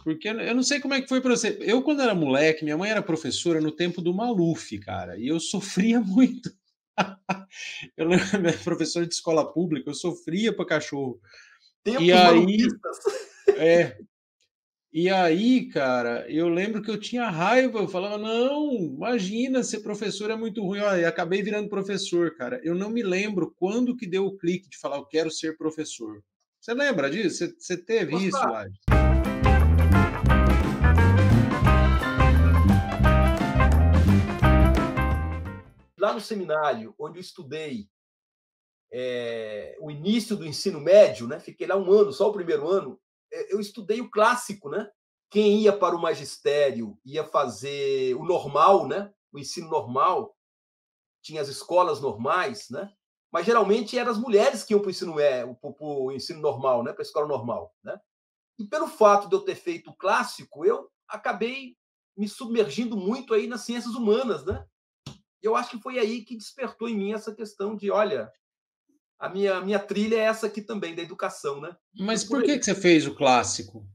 Porque eu não sei como é que foi para você. Eu, quando era moleque, minha mãe era professora no tempo do Maluf, cara, e eu sofria muito. Eu lembro, minha professora de escola pública, eu sofria para cachorro. E Tempos aí malufistas. é, e aí, cara, eu lembro que eu tinha raiva, eu falava: "Não, imagina, ser professor é muito ruim". Olha, e acabei virando professor, cara. Eu não me lembro quando que deu o clique de falar: "Eu quero ser professor". Você lembra disso? Você teve isso, Gostar. Lages? Lá no seminário, onde eu estudei o início do ensino médio, né? Fiquei lá um ano, só o primeiro ano. Eu estudei o clássico, né? Quem ia para o magistério ia fazer o normal, né? O ensino normal, tinha as escolas normais, né? Mas geralmente eram as mulheres que iam para o ensino normal, né? Para a escola normal, né? E pelo fato de eu ter feito o clássico, eu acabei me submergindo muito aí nas ciências humanas, né? Eu acho que foi aí que despertou em mim essa questão de, olha, a minha trilha é essa aqui também, da educação, né? Foi Mas por por que aí. que você fez o clássico?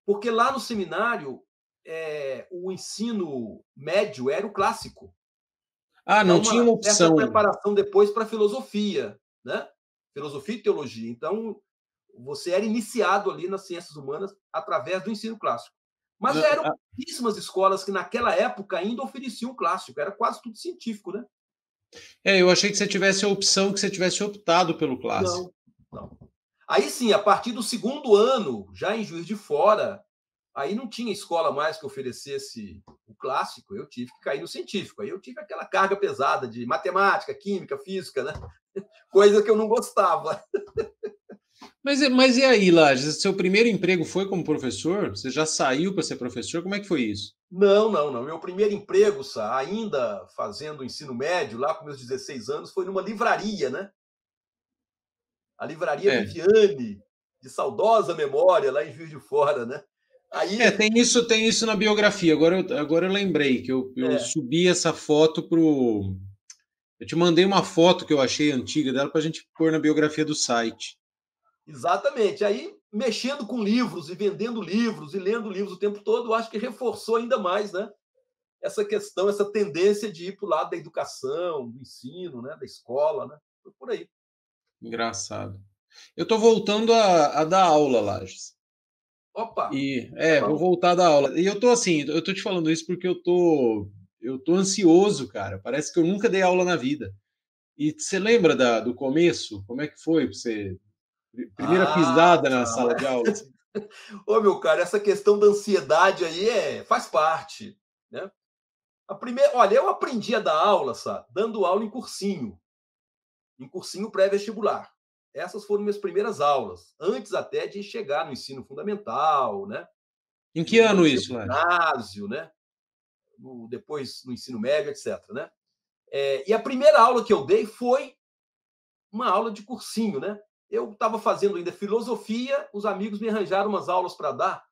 Porque lá no seminário, o ensino médio era o clássico, Ah, para não tinha uma uma certa opção. preparação depois para filosofia, né? Filosofia e teologia. Então, você era iniciado ali nas ciências humanas através do ensino clássico. Mas Nã já eram a pouquíssimas escolas que naquela época ainda ofereciam clássico, era quase tudo científico, né? eu achei que você tivesse a opção, que você tivesse optado pelo clássico. Não, não. Aí sim, a partir do segundo ano, já em Juiz de Fora, aí não tinha escola mais que oferecesse o clássico, eu tive que cair no científico. Aí eu tive aquela carga pesada de matemática, química, física, né? Coisa que eu não gostava. Mas e aí, Lages, seu primeiro emprego foi como professor? Você já saiu para ser professor? Como é que foi isso? Não, não, não. Meu primeiro emprego, ainda fazendo ensino médio, lá com meus 16 anos, foi numa livraria, né? A livraria É. Viviane, de saudosa memória, lá em Juiz de Fora, né? Aí, Tem isso na biografia. Agora eu lembrei que eu é, subi essa foto pro. Eu te mandei uma foto que eu achei antiga dela para a gente pôr na biografia do site. exatamente. Aí, mexendo com livros e vendendo livros e lendo livros o tempo todo, eu acho que reforçou ainda mais, né? Essa questão, essa tendência de ir para o lado da educação, do ensino, né? Da escola, né? Foi por aí. Engraçado. Eu estou voltando a dar aula, Lages. Opa, E tá vou bom. voltar da aula. E eu tô assim, eu tô te falando isso porque eu tô ansioso, cara. Parece que eu nunca dei aula na vida. E você lembra do começo? Como é que foi pra você? Primeira Ah, pisada na sala de aula, assim? ô meu cara, essa questão da ansiedade aí faz parte, né? Olha, eu aprendi a dar aula, sabe? Dando aula em cursinho pré-vestibular. Essas foram minhas primeiras aulas, antes até de chegar no ensino fundamental, né? Em que No ano antigo isso, Lages? ginásio, né? Depois no ensino médio, etc. Né? E a primeira aula que eu dei foi uma aula de cursinho, né? Eu estava fazendo ainda filosofia, os amigos me arranjaram umas aulas para dar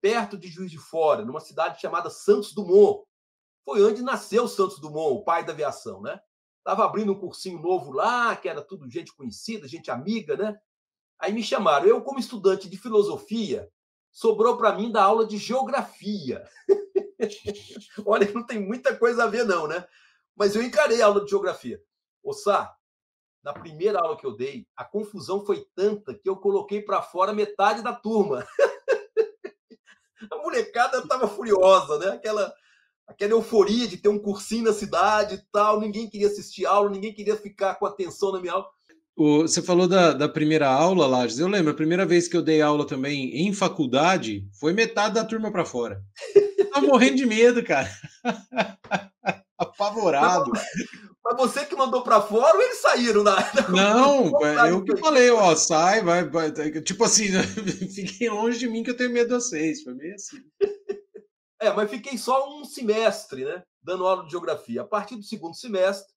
perto de Juiz de Fora, numa cidade chamada Santos Dumont. Foi onde nasceu Santos Dumont, o pai da aviação, né? Estava abrindo um cursinho novo lá, que era tudo gente conhecida, gente amiga, né? Aí me chamaram. Eu, como estudante de filosofia, sobrou para mim da aula de geografia. Olha, não tem muita coisa a ver, não, né? Mas eu encarei a aula de geografia. Ô, Sá, na primeira aula que eu dei, a confusão foi tanta que eu coloquei para fora metade da turma. A molecada estava furiosa, né? Aquela euforia de ter um cursinho na cidade e tal, ninguém queria assistir aula, ninguém queria ficar com atenção na minha aula. Você falou da primeira aula, Lages. Eu lembro, a primeira vez que eu dei aula também em faculdade, foi metade da turma para fora. Eu tava morrendo de medo, cara. Mas, Apavorado. mas você que mandou para fora ou eles saíram da conclusão? Não, Contrário eu que que eu. falei, ó, sai, vai. Tipo assim, fiquem longe de mim que eu tenho medo de vocês. Foi meio assim. Mas fiquei só um semestre, né? Dando aula de geografia. A partir do segundo semestre,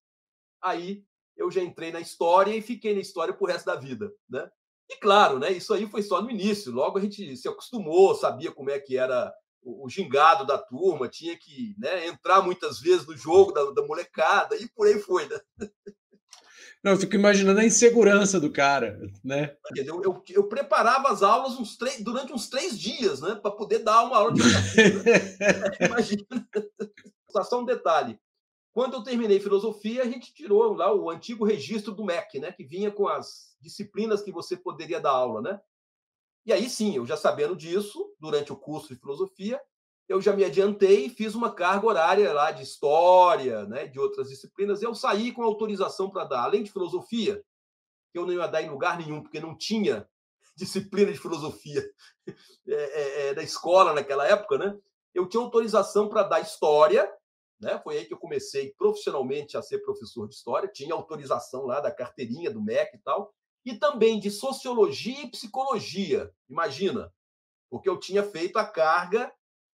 aí eu já entrei na história e fiquei na história pro resto da vida, né? E claro, né? Isso aí foi só no início. Logo a gente se acostumou, sabia como é que era o gingado da turma, tinha que, né, entrar muitas vezes no jogo da molecada e por aí foi, né? Não, eu fico imaginando a insegurança do cara, né? Eu preparava as aulas durante uns 3 dias, né, para poder dar uma aula de geografia, né? Imagina. Só um detalhe. Quando eu terminei filosofia, a gente tirou lá o antigo registro do MEC, né, que vinha com as disciplinas que você poderia dar aula, né? E aí sim, eu já sabendo disso, durante o curso de filosofia, eu já me adiantei e fiz uma carga horária lá de história, né, de outras disciplinas. Eu saí com autorização para dar, além de filosofia, que eu não ia dar em lugar nenhum, porque não tinha disciplina de filosofia da escola naquela época, né? Eu tinha autorização para dar história, né? Foi aí que eu comecei profissionalmente a ser professor de história, tinha autorização lá da carteirinha do MEC e tal, e também de sociologia e psicologia, imagina, porque eu tinha feito a carga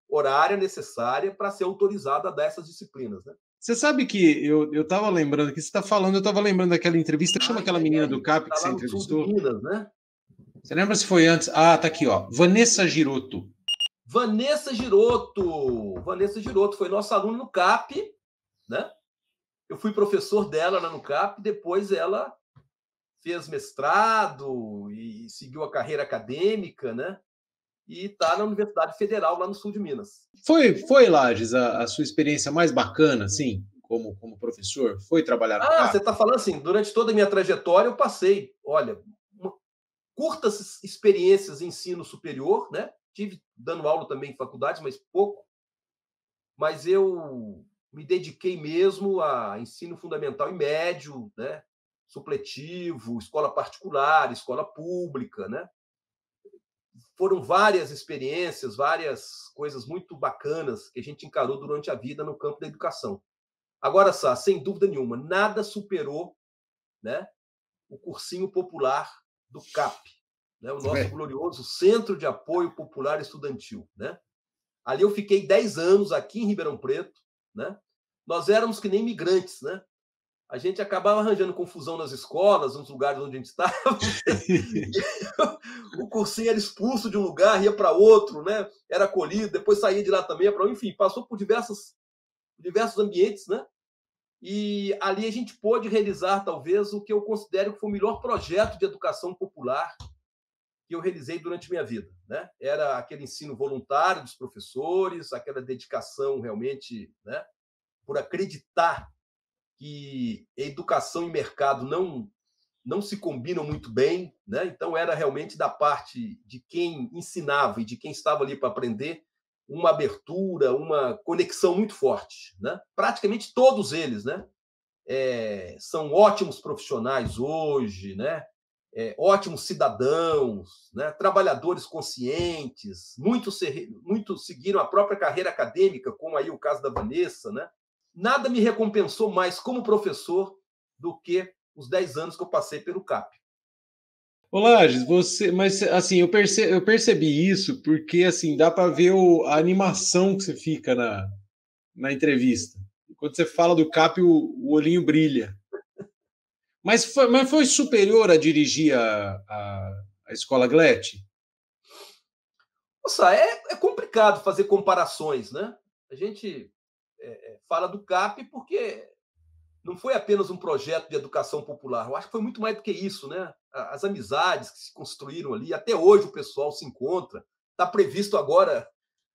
horária necessária para ser autorizado a dar essas disciplinas, né? Você sabe que eu estava lembrando, que você está falando, eu estava lembrando daquela entrevista, que chama Ai, aquela ai, menina ai, do CAP que tá você lá no sul de entrevistou? Minas, né? Você lembra se foi antes? Ah, tá aqui, ó. Vanessa Giroto. Vanessa Giroto foi nossa aluna no CAP, né? Eu fui professor dela lá no CAP, depois ela fez mestrado e seguiu a carreira acadêmica, né? E está na Universidade Federal, lá no sul de Minas. Foi Lages, a sua experiência mais bacana, assim, como professor? Foi trabalhar no Ah, você CAP? está falando assim, durante toda a minha trajetória eu passei, olha, curtas experiências em ensino superior, né? Tive dando aula também em faculdades, mas pouco. Mas eu me dediquei mesmo a ensino fundamental e médio, né? Supletivo, escola particular, escola pública, né? Foram várias experiências, várias coisas muito bacanas que a gente encarou durante a vida no campo da educação. Agora, Sá, sem dúvida nenhuma, nada superou, né, o cursinho popular do CAP, né, o nosso É. glorioso Centro de Apoio Popular Estudantil. Né? Ali eu fiquei 10 anos aqui em Ribeirão Preto. Né? Nós éramos que nem migrantes, né? A gente acabava arranjando confusão nas escolas, nos lugares onde a gente estava. O cursinho era expulso de um lugar, ia para outro, né? Era acolhido, depois saía de lá também, enfim, passou por diversos ambientes, né? E ali a gente pôde realizar, talvez, o que eu considero que foi o melhor projeto de educação popular que eu realizei durante minha vida. Né? Era aquele ensino voluntário dos professores, aquela dedicação realmente, né, por acreditar que educação e mercado não se combinam muito bem, né? Então era realmente da parte de quem ensinava e de quem estava ali para aprender uma abertura, uma conexão muito forte, né? Praticamente todos eles, né? São ótimos profissionais hoje, né? Ótimos cidadãos, né? Trabalhadores conscientes, muitos seguiram a própria carreira acadêmica, como aí o caso da Vanessa, né? Nada me recompensou mais como professor do que os 10 anos que eu passei pelo CAP. Ô Lages, mas assim, eu percebi isso porque assim, dá para ver a animação que você fica na entrevista. Quando você fala do CAP, o olhinho brilha. Mas foi superior a dirigir a Escola Glet? Nossa, é complicado fazer comparações, né? A gente fala do CAP porque não foi apenas um projeto de educação popular. Eu acho que foi muito mais do que isso, né? As amizades que se construíram ali, até hoje o pessoal se encontra. Está previsto agora,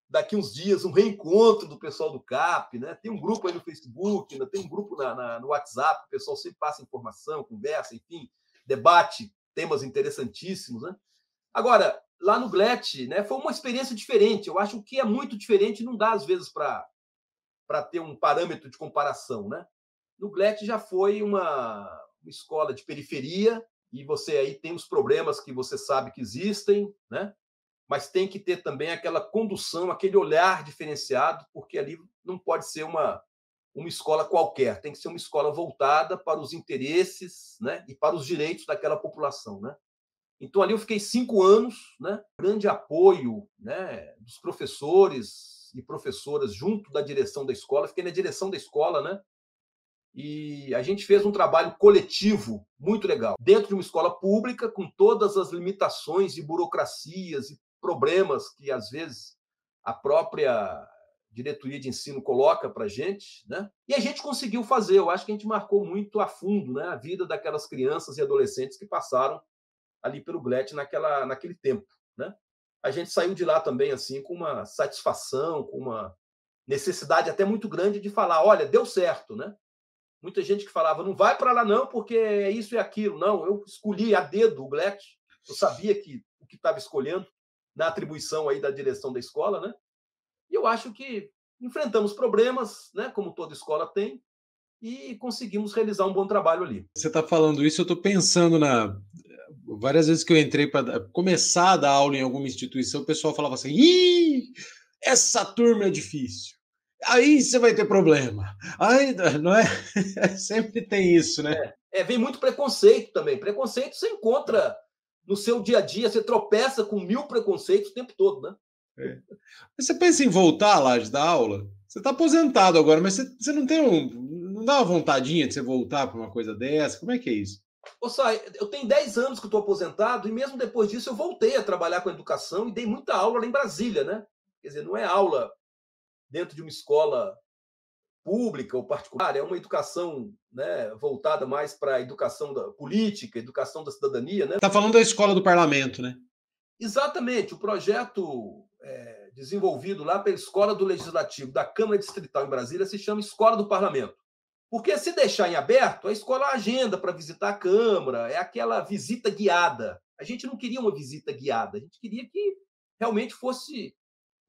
daqui uns dias, um reencontro do pessoal do CAP, né? Tem um grupo aí no Facebook, né? Tem um grupo no WhatsApp, o pessoal sempre passa informação, conversa, enfim, debate temas interessantíssimos, né? Agora, lá no GLET, né, foi uma experiência diferente. Eu acho que é muito diferente, não dá às vezes para ter um parâmetro de comparação, né? No GLET já foi uma escola de periferia e você aí tem os problemas que você sabe que existem, né? Mas tem que ter também aquela condução, aquele olhar diferenciado, porque ali não pode ser uma escola qualquer, tem que ser uma escola voltada para os interesses, né, e para os direitos daquela população. Né? Então, ali eu fiquei 5 anos, né, grande apoio, né, dos professores e professoras junto da direção da escola, fiquei na direção da escola, né, e a gente fez um trabalho coletivo muito legal, dentro de uma escola pública, com todas as limitações e burocracias e problemas que, às vezes, a própria diretoria de ensino coloca para a gente, né? E a gente conseguiu fazer. Eu acho que a gente marcou muito a fundo, né, a vida daquelas crianças e adolescentes que passaram ali pelo GLET naquele tempo, né? A gente saiu de lá também assim com uma satisfação, com uma necessidade até muito grande de falar, olha, deu certo, né? Muita gente que falava, não vai para lá não, porque é isso e aquilo. Não, eu escolhi a dedo o GLET, eu sabia que o que estava escolhendo na atribuição aí da direção da escola, né? E eu acho que enfrentamos problemas, né, como toda escola tem, e conseguimos realizar um bom trabalho ali. Você está falando isso, eu estou pensando na várias vezes que eu entrei para começar a dar aula em alguma instituição, o pessoal falava assim: Ih, essa turma é difícil. Aí você vai ter problema. Aí, não é? Sempre tem isso, né? Vem muito preconceito também. Preconceito você encontra no seu dia a dia, você tropeça com 1000 preconceitos o tempo todo, né? Você pensa em voltar lá de dar aula? Você está aposentado agora, mas você não tem não dá uma vontadinha de você voltar para uma coisa dessa? Como é que é isso? Eu tenho 10 anos que estou aposentado e mesmo depois disso eu voltei a trabalhar com educação e dei muita aula lá em Brasília, né? Quer dizer, não é aula dentro de uma escola pública ou particular, é uma educação, né, voltada mais para a educação da política, educação da cidadania, né? Está falando da escola do parlamento, né? Exatamente, o projeto desenvolvido lá pela Escola do Legislativo da Câmara Distrital em Brasília se chama Escola do Parlamento. Porque se deixar em aberto, a escola agenda para visitar a Câmara, é aquela visita guiada. A gente não queria uma visita guiada, a gente queria que realmente fosse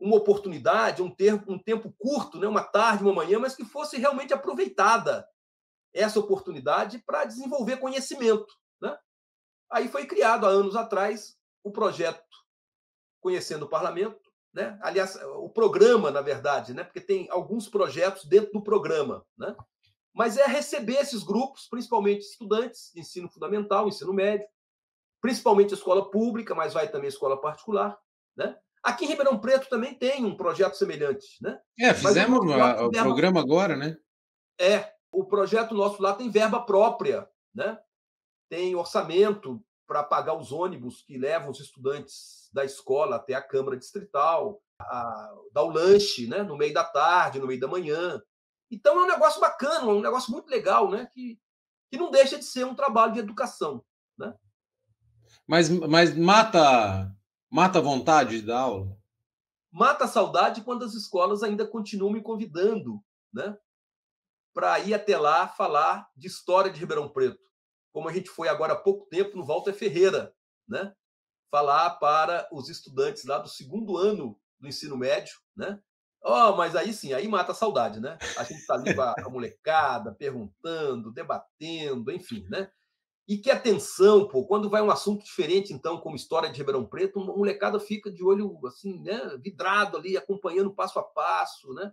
uma oportunidade, um tempo curto, né, uma tarde, uma manhã, mas que fosse realmente aproveitada essa oportunidade para desenvolver conhecimento, né? Aí foi criado, há anos atrás, o projeto Conhecendo o Parlamento, né? Aliás, o programa, na verdade, né? Porque tem alguns projetos dentro do programa, né? Mas é receber esses grupos, principalmente estudantes de ensino fundamental, ensino médio, principalmente escola pública, mas vai também escola particular, né? Aqui em Ribeirão Preto também tem um projeto semelhante, né? Mas Fizemos o programa agora, né? O projeto nosso lá tem verba própria, né? Tem orçamento para pagar os ônibus que levam os estudantes da escola até a Câmara Distrital, dar o lanche, né, no meio da tarde, no meio da manhã. Então é um negócio bacana, um negócio muito legal, né, que não deixa de ser um trabalho de educação, né? Mas mata a vontade de dar aula? Mata a saudade quando as escolas ainda continuam me convidando, né, para ir até lá falar de história de Ribeirão Preto, como a gente foi agora há pouco tempo no Walter Ferreira, né? Falar para os estudantes lá do segundo ano do ensino médio, né? Mas aí sim, aí mata a saudade, né? A gente está ali com a molecada, perguntando, debatendo, enfim, né? E que atenção, pô, quando vai um assunto diferente, então, como história de Ribeirão Preto, a molecada fica de olho, assim, né, vidrado ali, acompanhando passo a passo, né?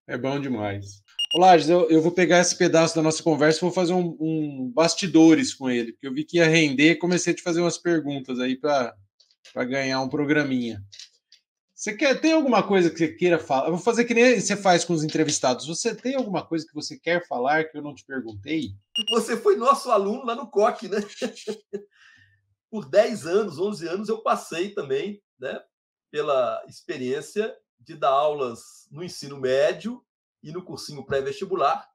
É bom demais. Olá, eu vou pegar esse pedaço da nossa conversa e vou fazer um bastidores com ele, porque eu vi que ia render e comecei a te fazer umas perguntas aí para ganhar um programinha. Tem alguma coisa que você queira falar? Eu vou fazer que nem você faz com os entrevistados. Você tem alguma coisa que você quer falar que eu não te perguntei? Você foi nosso aluno lá no COC, né? Por 10 anos, 11 anos, eu passei também, né, pela experiência de dar aulas no ensino médio e no cursinho pré-vestibular.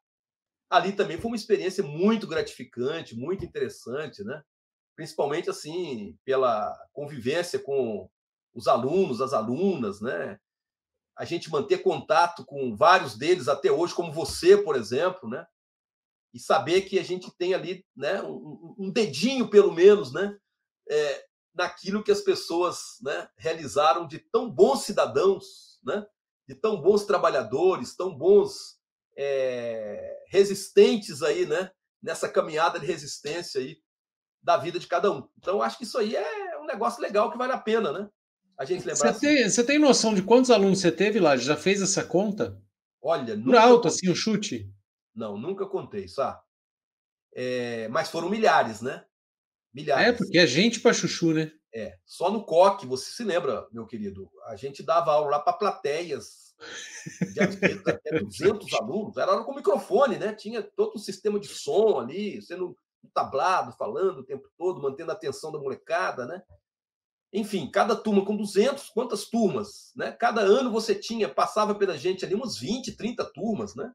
Ali também foi uma experiência muito gratificante, muito interessante, né? Principalmente assim pela convivência com os alunos, as alunas, né? A gente manter contato com vários deles até hoje, como você, por exemplo, né? E saber que a gente tem ali, né, um dedinho pelo menos, né, naquilo que as pessoas, né, realizaram de tão bons cidadãos, né? De tão bons trabalhadores, tão bons resistentes aí, né? Nessa caminhada de resistência aí da vida de cada um. Então, acho que isso aí é um negócio legal que vale a pena, né? A gente lembrar assim. Você tem noção de quantos alunos você teve lá? Já fez essa conta? Olha, Por nunca alto, contei. assim, o chute? Não, nunca contei, sabe? Mas foram milhares, né? Milhares. Porque é gente para chuchu, né? Só no COC, você se lembra, meu querido? A gente dava aula lá para plateias de às vezes até 200 alunos. Era com microfone, né? Tinha todo um sistema de som ali, sendo um tablado, falando o tempo todo, mantendo a atenção da molecada, né? enfim, cada turma com 200, quantas turmas, né? Cada ano você passava pela gente ali umas 20, 30 turmas, né?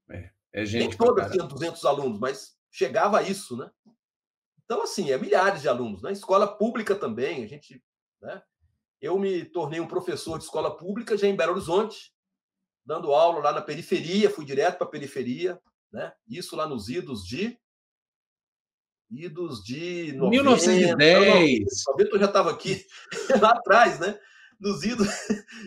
É Nem gente pra todas caramba. tinham 200 alunos, mas chegava a isso, né? Então, assim, milhares de alunos, né? Escola pública também, a gente, né? Eu me tornei um professor de escola pública já em Belo Horizonte, dando aula lá na periferia, fui direto para a periferia, né? Isso lá nos idos de 90, não, 1910. 90 eu já estava aqui lá atrás, né? Nos idos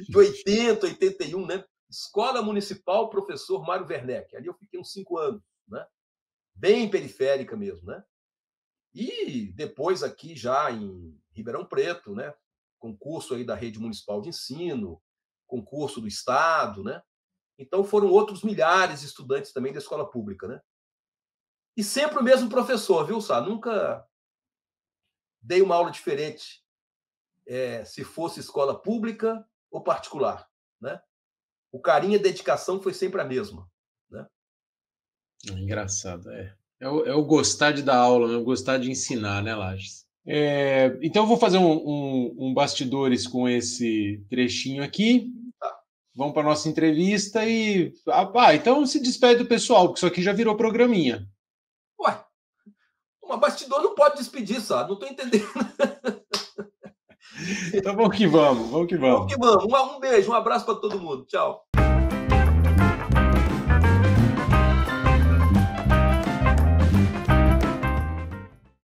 de 80, 81, né? Escola Municipal Professor Mário Werneck. Ali eu fiquei uns 5 anos, né? Bem periférica mesmo, né? E depois aqui já em Ribeirão Preto, né? Concurso aí da Rede Municipal de Ensino, concurso do Estado, né? Então foram outros milhares de estudantes também da escola pública, né? E sempre o mesmo professor, viu, Sá? Nunca dei uma aula diferente, se fosse escola pública ou particular, né? O carinho e a dedicação foi sempre a mesma, né? Engraçado, é. É o gostar de dar aula, né? O gostar de ensinar, né, Lages? Então eu vou fazer um bastidores com esse trechinho aqui. Tá. Vamos para nossa entrevista e. Então se despede do pessoal, porque isso aqui já virou programinha. Ué, uma bastidor não pode despedir, Sá. Não estou entendendo. Então vamos que vamos, vamos que Vamos vamos. que vamos. Um beijo, um abraço para todo mundo. Tchau.